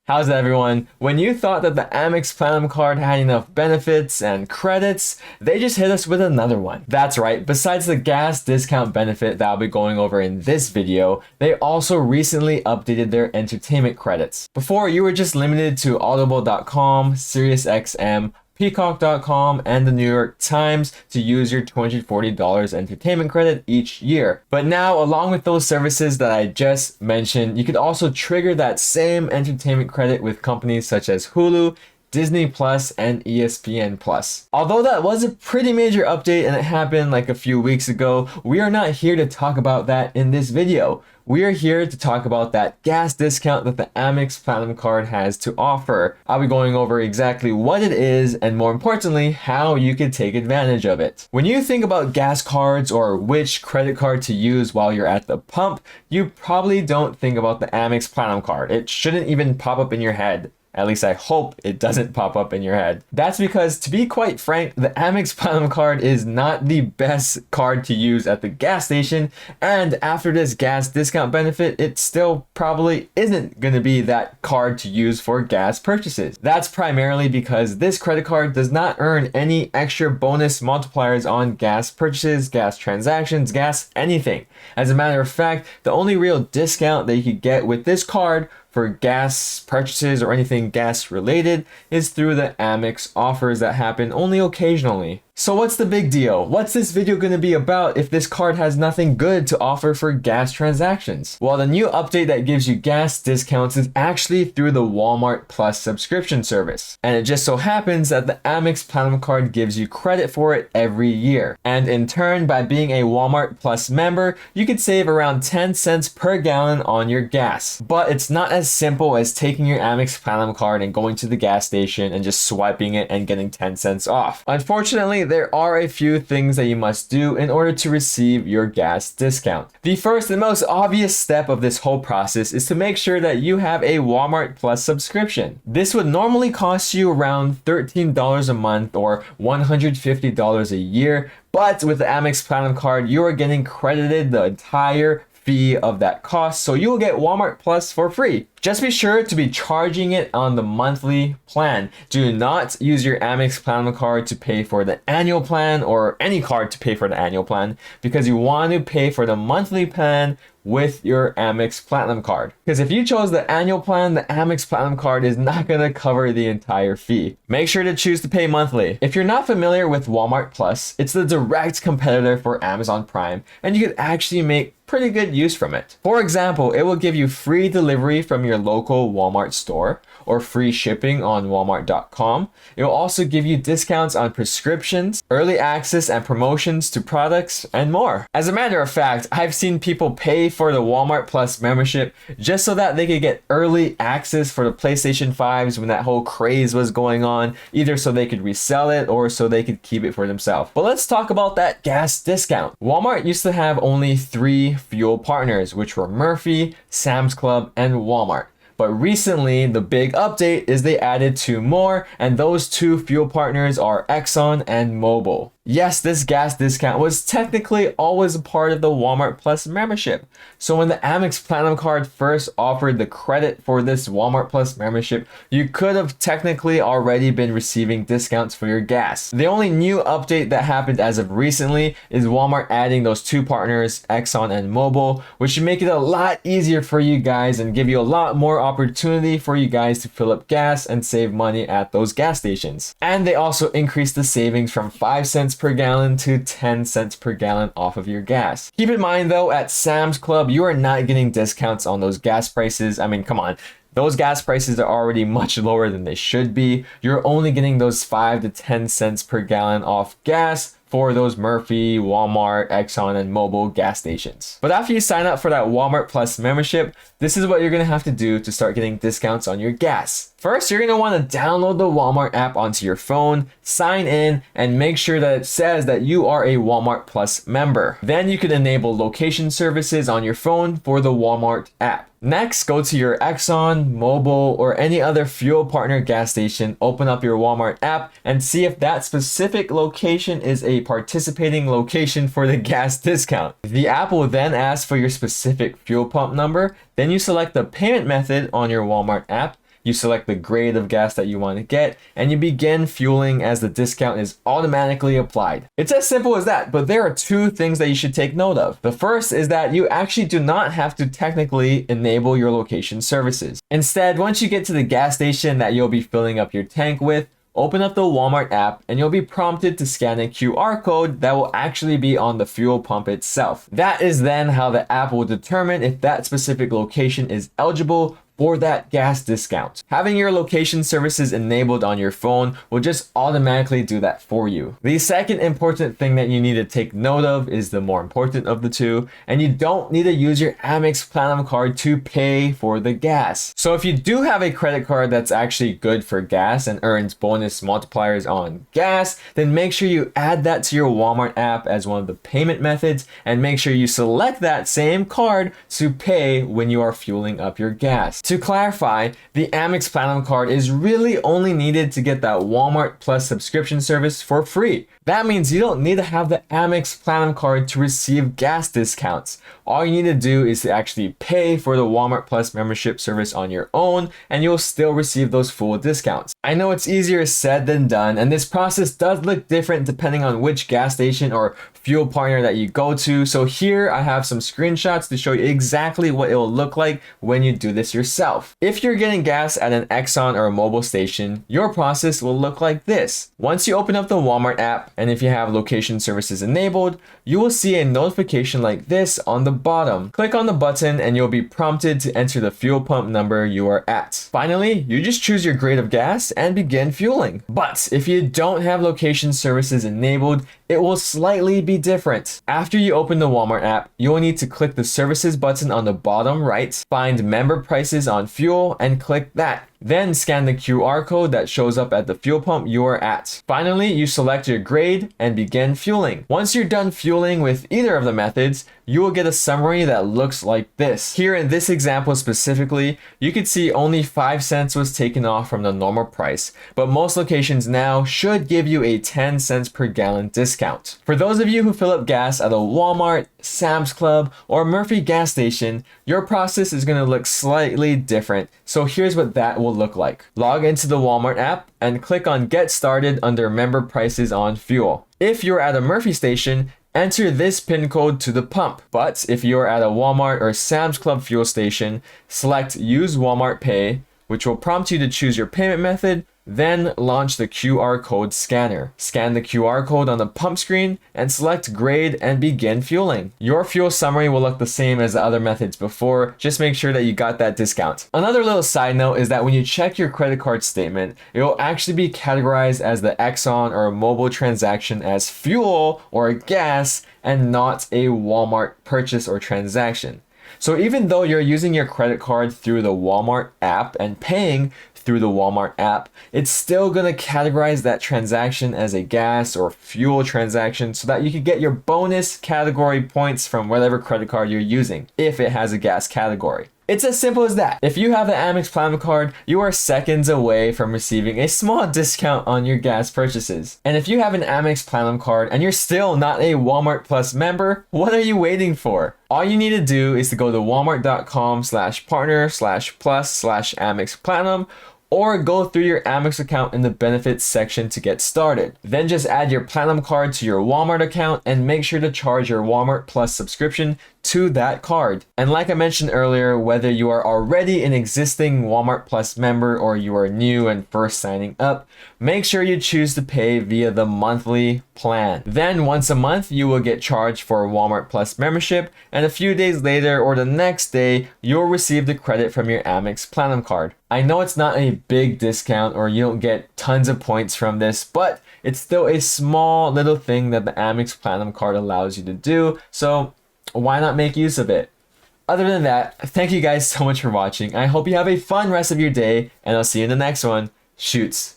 How's it, everyone? When you thought that the Amex Platinum card had enough benefits and credits, they just hit us with another one. That's right, besides the gas discount benefit that I'll be going over in this video, they also recently updated their entertainment credits. Before, you were just limited to Audible.com, SiriusXM, Peacock.com, and the New York Times to use your $240 entertainment credit each year. But now, along with those services that I just mentioned, you could also trigger that same entertainment credit with companies such as Hulu, Disney Plus, and ESPN Plus. Although that was a pretty major update and it happened like a few weeks ago, we are not here to talk about that in this video. We are here to talk about that gas discount that the Amex Platinum card has to offer. I'll be going over exactly what it is and, more importantly, how you can take advantage of it. When you think about gas cards or which credit card to use while you're at the pump, you probably don't think about the Amex Platinum card. It shouldn't even pop up in your head. At least I hope it doesn't pop up in your head. That's because, to be quite frank, the Amex Platinum card is not the best card to use at the gas station, and after this gas discount benefit, it still probably isn't going to be that card to use for gas purchases. That's primarily because this credit card does not earn any extra bonus multipliers on gas purchases, gas transactions, gas anything. As a matter of fact, the only real discount that you could get with this card for gas purchases or anything gas related is through the Amex offers that happen only occasionally. So what's the big deal? What's this video going to be about if this card has nothing good to offer for gas transactions? Well, the new update that gives you gas discounts is actually through the Walmart Plus subscription service. And it just so happens that the Amex Platinum card gives you credit for it every year. And in turn, by being a Walmart Plus member, you could save around 10 cents per gallon on your gas. But it's not as simple as taking your Amex Platinum card and going to the gas station and just swiping it and getting 10 cents off. Unfortunately, there are a few things that you must do in order to receive your gas discount. The first and most obvious step of this whole process is to make sure that you have a Walmart Plus subscription. This would normally cost you around $13 a month or $150 a year, but with the Amex Platinum card, you are getting credited the entire fee of that cost, so you will get Walmart Plus for free. Just be sure to be charging it on the monthly plan. Do not use your Amex Platinum card to pay for the annual plan or any card to pay for the annual plan, because you want to pay for the monthly plan with your Amex Platinum card. Because if you chose the annual plan, the Amex Platinum card is not going to cover the entire fee. Make sure to choose to pay monthly. If you're not familiar with Walmart Plus, it's the direct competitor for Amazon Prime, and you could actually make pretty good use from it. For example, it will give you free delivery from your local Walmart store or free shipping on walmart.com. It will also give you discounts on prescriptions, early access and promotions to products, and more. As a matter of fact, I've seen people pay for the Walmart Plus membership just so that they could get early access for the PlayStation 5s when that whole craze was going on, either so they could resell it or so they could keep it for themselves. But let's talk about that gas discount. Walmart used to have only 3 fuel partners, which were Murphy, Sam's Club, and Walmart. But recently, the big update is they added 2 more, and those 2 fuel partners are Exxon and Mobil. Yes, this gas discount was technically always a part of the Walmart Plus membership. So when the Amex Platinum card first offered the credit for this Walmart Plus membership, you could have technically already been receiving discounts for your gas. The only new update that happened as of recently is Walmart adding those 2 partners, Exxon and Mobil, which should make it a lot easier for you guys and give you a lot more opportunity for you guys to fill up gas and save money at those gas stations. And they also increased the savings from 5 cents per gallon to 10 cents per gallon off of your gas. Keep in mind though, at Sam's Club, you are not getting discounts on those gas prices. I mean, come on. Those gas prices are already much lower than they should be. You're only getting those 5 to 10 cents per gallon off gas for those Murphy, Walmart, Exxon, and Mobil gas stations. But after you sign up for that Walmart Plus membership, this is what you're gonna have to do to start getting discounts on your gas. First, you're gonna wanna download the Walmart app onto your phone, sign in, and make sure that it says that you are a Walmart Plus member. Then you can enable location services on your phone for the Walmart app. Next, go to your Exxon, Mobil, or any other fuel partner gas station, open up your Walmart app, and see if that specific location is a participating location for the gas discount. The app will then ask for your specific fuel pump number, then you select the payment method on your Walmart app. you select the grade of gas that you want to get, and you begin fueling as the discount is automatically applied. It's as simple as that, but there are two things that you should take note of. The first is that you actually do not have to technically enable your location services. Instead, once you get to the gas station that you'll be filling up your tank with, open up the Walmart app and you'll be prompted to scan a QR code that will actually be on the fuel pump itself. That is then how the app will determine if that specific location is eligible for that gas discount. Having your location services enabled on your phone will just automatically do that for you. The second important thing that you need to take note of is the more important of the two, and you don't need to use your Amex Platinum card to pay for the gas. So if you do have a credit card that's actually good for gas and earns bonus multipliers on gas, then make sure you add that to your Walmart app as one of the payment methods, and make sure you select that same card to pay when you are fueling up your gas. To clarify, the Amex Platinum card is really only needed to get that Walmart Plus subscription service for free. That means you don't need to have the Amex Platinum card to receive gas discounts. All you need to do is to actually pay for the Walmart Plus membership service on your own, and you'll still receive those full discounts. I know it's easier said than done, and this process does look different depending on which gas station or fuel partner that you go to. So here I have some screenshots to show you exactly what it will look like when you do this yourself. If you're getting gas at an Exxon or a Mobil station, your process will look like this. Once you open up the Walmart app, and if you have location services enabled, you will see a notification like this on the bottom. Click on the button and you'll be prompted to enter the fuel pump number you are at. Finally, you just choose your grade of gas and begin fueling. But if you don't have location services enabled, it will slightly be different. After you open the Walmart app, you will need to click the services button on the bottom right, find member prices on fuel, and click that. Then scan the QR code that shows up at the fuel pump you are at. Finally, you select your grade and begin fueling. Once you're done fueling with either of the methods, you will get a summary that looks like this. Here in this example specifically, you could see only 5 cents was taken off from the normal price, but most locations now should give you a 10 cents per gallon discount. For those of you who fill up gas at a Walmart, Sam's Club, or Murphy gas station, your process is going to look slightly different. So here's what that will look like. Log into the Walmart app and click on Get Started under Member Prices on Fuel. If you're at a Murphy station, enter this PIN code to the pump. But if you're at a Walmart or Sam's Club fuel station, select Use Walmart Pay, which will prompt you to choose your payment method. Then launch the QR code scanner. Scan the QR code on the pump screen and select grade and begin fueling. Your fuel summary will look the same as the other methods before. Just make sure that you got that discount. Another little side note is that when you check your credit card statement, it will actually be categorized as the Exxon or Mobil transaction as fuel or gas and not a Walmart purchase or transaction. So even though you're using your credit card through the Walmart app and paying through the Walmart app, it's still going to categorize that transaction as a gas or fuel transaction so that you can get your bonus category points from whatever credit card you're using if it has a gas category. It's as simple as that. If you have the Amex Platinum card, you are seconds away from receiving a small discount on your gas purchases. And if you have an Amex Platinum card and you're still not a Walmart Plus member, what are you waiting for? All you need to do is to go to walmart.com/partner/plus/Amex Platinum, or go through your Amex account in the benefits section to get started. Then just add your Platinum card to your Walmart account and make sure to charge your Walmart Plus subscription to that card. And like I mentioned earlier, whether you are already an existing Walmart Plus member or you are new and first signing up, make sure you choose to pay via the monthly plan. Then once a month, you will get charged for a Walmart Plus membership, and a few days later or the next day, you'll receive the credit from your Amex Platinum card. I know it's not a big discount or you don't get tons of points from this, but it's still a small little thing that the Amex Platinum card allows you to do, so why not make use of it? Other than that, thank you guys so much for watching. I hope you have a fun rest of your day, and I'll see you in the next one. Shoots.